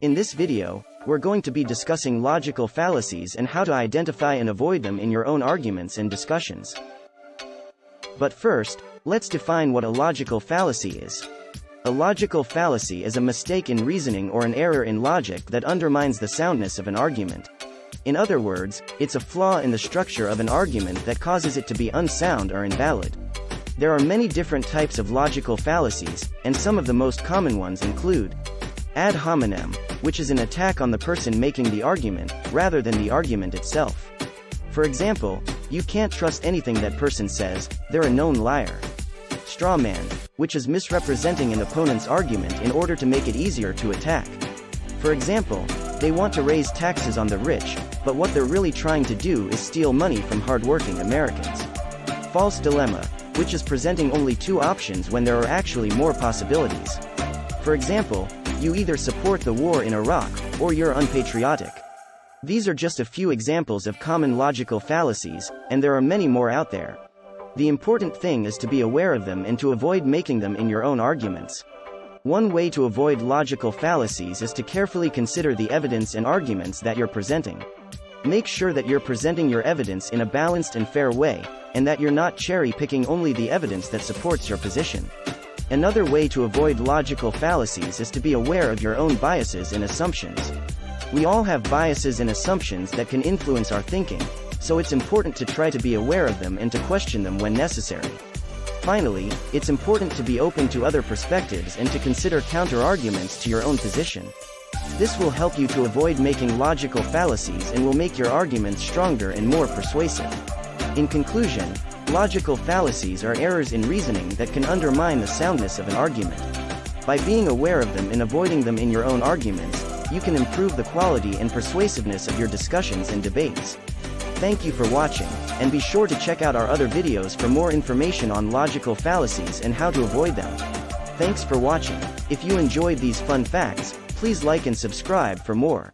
In this video, we're going to be discussing logical fallacies and how to identify and avoid them in your own arguments and discussions. But first, let's define what a logical fallacy is. A logical fallacy is a mistake in reasoning or an error in logic that undermines the soundness of an argument. In other words, it's a flaw in the structure of an argument that causes it to be unsound or invalid. There are many different types of logical fallacies, and some of the most common ones include ad hominem, which is an attack on the person making the argument, rather than the argument itself. For example, you can't trust anything that person says, they're a known liar. Straw man, which is misrepresenting an opponent's argument in order to make it easier to attack. For example, they want to raise taxes on the rich, but what they're really trying to do is steal money from hardworking Americans. False dilemma, which is presenting only two options when there are actually more possibilities. For example, you either support the war in Iraq, or you're unpatriotic. These are just a few examples of common logical fallacies, and there are many more out there. The important thing is to be aware of them and to avoid making them in your own arguments. One way to avoid logical fallacies is to carefully consider the evidence and arguments that you're presenting. Make sure that you're presenting your evidence in a balanced and fair way, and that you're not cherry-picking only the evidence that supports your position. Another way to avoid logical fallacies is to be aware of your own biases and assumptions. We all have biases and assumptions that can influence our thinking, so it's important to try to be aware of them and to question them when necessary. Finally, it's important to be open to other perspectives and to consider counter-arguments to your own position. This will help you to avoid making logical fallacies and will make your arguments stronger and more persuasive. In conclusion, logical fallacies are errors in reasoning that can undermine the soundness of an argument. By being aware of them and avoiding them in your own arguments, you can improve the quality and persuasiveness of your discussions and debates. Thank you for watching, and be sure to check out our other videos for more information on logical fallacies and how to avoid them. Thanks for watching. If you enjoyed these fun facts, please like and subscribe for more.